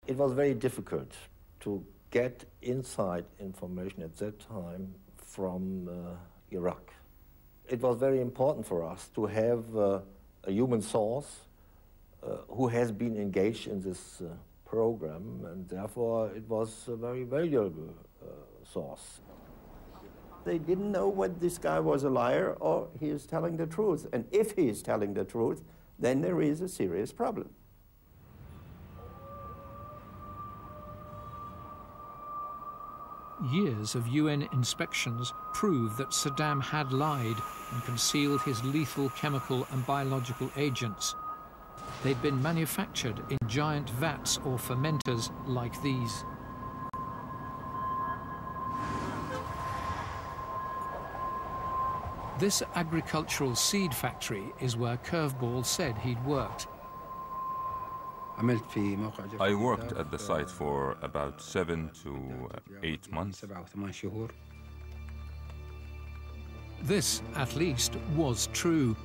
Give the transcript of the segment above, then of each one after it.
It was very difficult to get inside information at that time from Iraq. It was very important for us to have a human source who has been engaged in this program, and therefore it was a very valuable source. They didn't know whether this guy was a liar or he is telling the truth. And if he is telling the truth, then there is a serious problem. Years of UN inspections proved that Saddam had lied and concealed his lethal chemical and biological agents. They'd been manufactured in giant vats or fermenters like these. This agricultural seed factory is where Curveball said he'd worked. I worked at the site for about 7 to 8 months. This, at least, was true.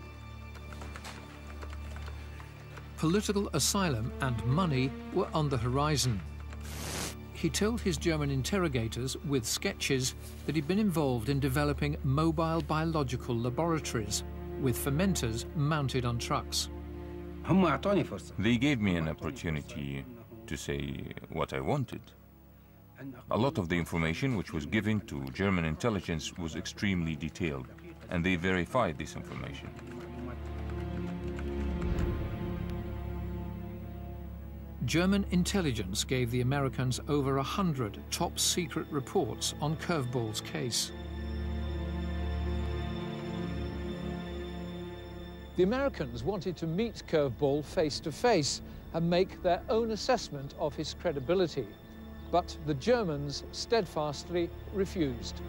Political asylum and money were on the horizon. He told his German interrogators with sketches that he'd been involved in developing mobile biological laboratories with fermenters mounted on trucks. They gave me an opportunity to say what I wanted. A lot of the information which was given to German intelligence was extremely detailed, and they verified this information. German intelligence gave the Americans over 100 top-secret reports on Curveball's case. The Americans wanted to meet Curveball face-to-face and make their own assessment of his credibility, but the Germans steadfastly refused.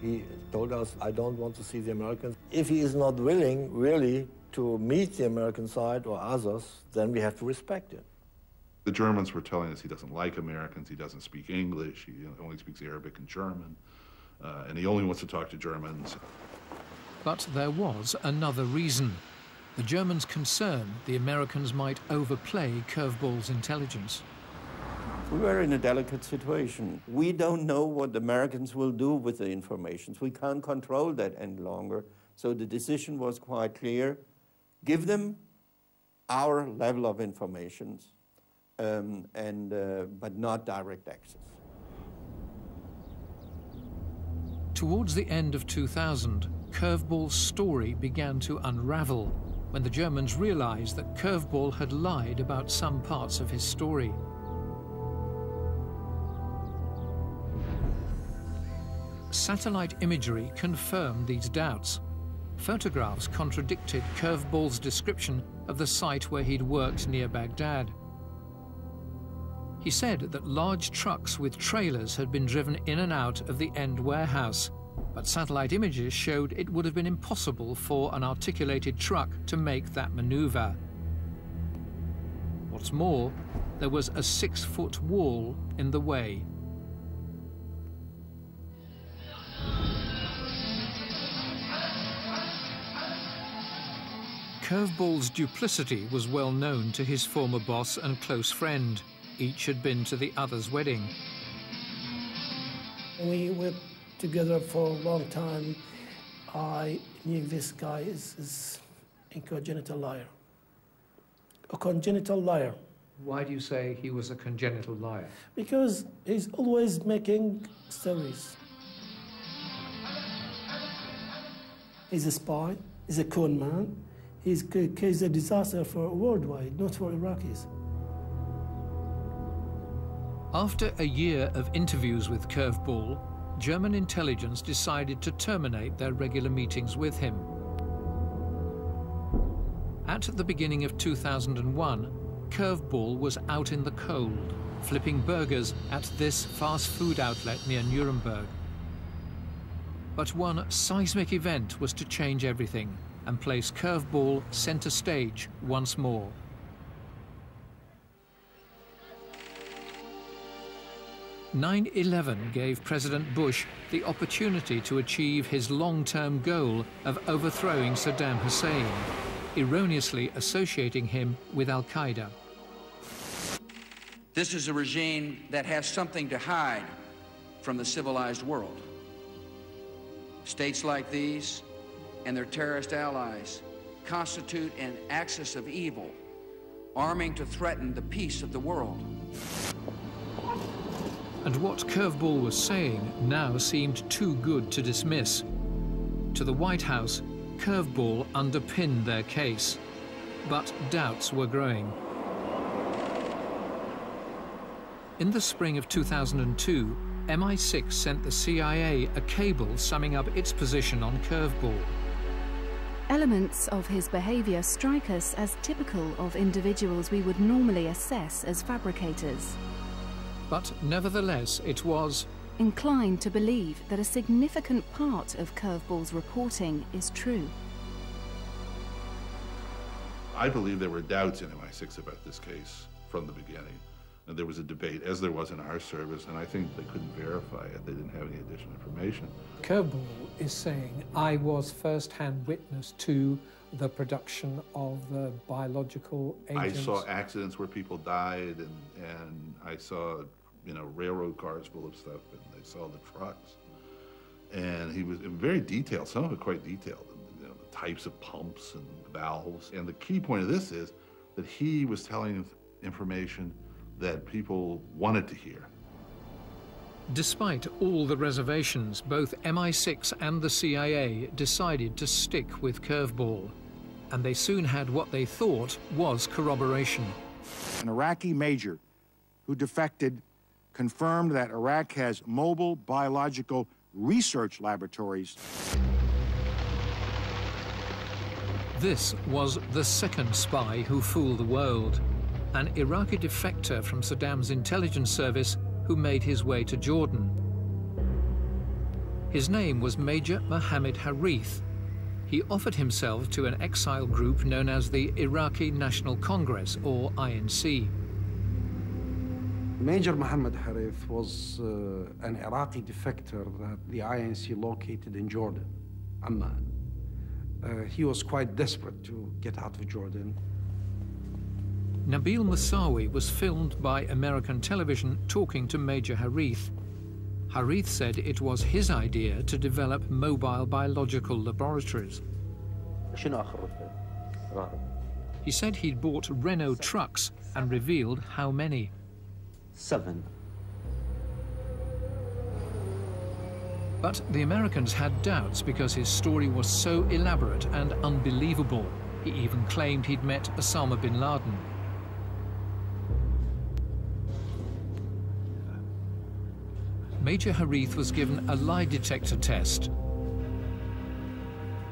He told us, I don't want to see the Americans. If he is not willing, really, to meet the American side or others, then we have to respect it. The Germans were telling us he doesn't like Americans, he doesn't speak English, he only speaks Arabic and German, and he only wants to talk to Germans. But there was another reason. The Germans concerned the Americans might overplay Curveball's intelligence. We were in a delicate situation. We don't know what the Americans will do with the information. We can't control that any longer. So the decision was quite clear. Give them our level of information, but not direct access. Towards the end of 2000, Curveball's story began to unravel when the Germans realized that Curveball had lied about some parts of his story. Satellite imagery confirmed these doubts. Photographs contradicted Curveball's description of the site where he'd worked near Baghdad. He said that large trucks with trailers had been driven in and out of the end warehouse, but satellite images showed it would have been impossible for an articulated truck to make that maneuver. What's more, there was a 6-foot wall in the way. Curveball's duplicity was well known to his former boss and close friend. Each had been to the other's wedding. We were together for a long time. I knew this guy is a congenital liar. A congenital liar. Why do you say he was a congenital liar? Because he's always making stories. He's a spy, he's a con man. He's a disaster for worldwide, not for Iraqis. After a year of interviews with Curveball, German intelligence decided to terminate their regular meetings with him. At the beginning of 2001, Curveball was out in the cold, flipping burgers at this fast food outlet near Nuremberg. But one seismic event was to change everything and place Curveball center stage once more. "9/11 gave President Bush the opportunity to achieve his long-term goal of overthrowing Saddam Hussein, erroneously associating him with Al-Qaeda. This is a regime that has something to hide from the civilized world. States like these and their terrorist allies constitute an axis of evil, arming to threaten the peace of the world. And what Curveball was saying now seemed too good to dismiss. To the White House, Curveball underpinned their case, but doubts were growing. In the spring of 2002, MI6 sent the CIA a cable summing up its position on Curveball. Elements of his behavior strike us as typical of individuals we would normally assess as fabricators. But nevertheless, it was inclined to believe that a significant part of Curveball's reporting is true. I believe there were doubts in MI6 about this case from the beginning. And there was a debate, as there was in our service, and I think they couldn't verify it. They didn't have any additional information. Curveball is saying, I was first-hand witness to the production of the biological agents. I saw accidents where people died, and I saw, you know, railroad cars full of stuff, and I saw the trucks. And he was very detailed, some of it quite detailed, you know, the types of pumps and valves. And the key point of this is that he was telling information that people wanted to hear. Despite all the reservations, both MI6 and the CIA decided to stick with Curveball, and they soon had what they thought was corroboration. An Iraqi major who defected confirmed that Iraq has mobile biological research laboratories. This was the second spy who fooled the world, an Iraqi defector from Saddam's intelligence service who made his way to Jordan. His name was Major Mohammed Harith. He offered himself to an exile group known as the Iraqi National Congress, or INC. Major Mohammed Harith was an Iraqi defector that the INC located in Jordan, Amman. He was quite desperate to get out of Jordan. Nabil Moussaoui was filmed by American television talking to Major Harith. Harith said it was his idea to develop mobile biological laboratories. He said he'd bought Renault trucks and revealed how many. 7. But the Americans had doubts because his story was so elaborate and unbelievable. He even claimed he'd met Osama bin Laden. Major Harith was given a lie detector test.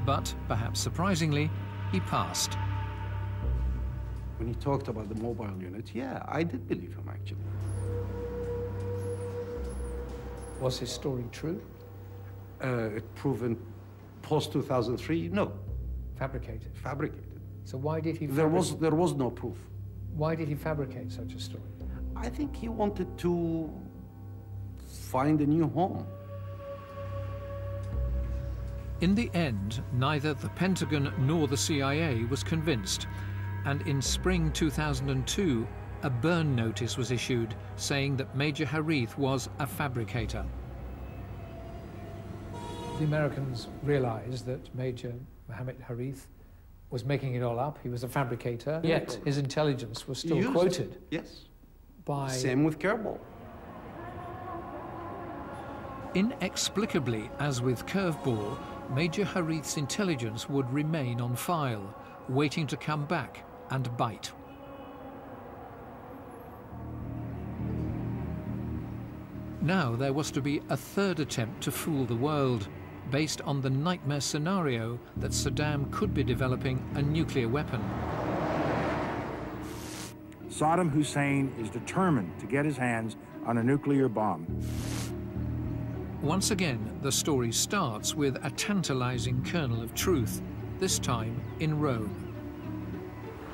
But, perhaps surprisingly, he passed. When he talked about the mobile unit, yeah, I did believe him, actually. Was his story true? It proven post-2003, no. Fabricated? Fabricated. So why did he There was no proof. Why did he fabricate such a story? I think he wanted to find a new home. In the end, neither the Pentagon nor the CIA was convinced, and in spring 2002, a burn notice was issued saying that Major Harith was a fabricator. The Americans realized that Major Mohammed Harith was making it all up. He was a fabricator, yet his intelligence was still quoted. Yes. By... Same with Curveball. Inexplicably, as with Curveball, Major Harith's intelligence would remain on file, waiting to come back and bite. Now there was to be a third attempt to fool the world, based on the nightmare scenario that Saddam could be developing a nuclear weapon. Saddam Hussein is determined to get his hands on a nuclear bomb. Once again, the story starts with a tantalizing kernel of truth, this time in Rome.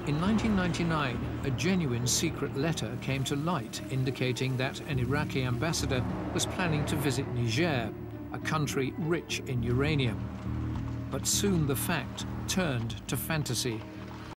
In 1999, a genuine secret letter came to light indicating that an Iraqi ambassador was planning to visit Niger, a country rich in uranium. But soon the fact turned to fantasy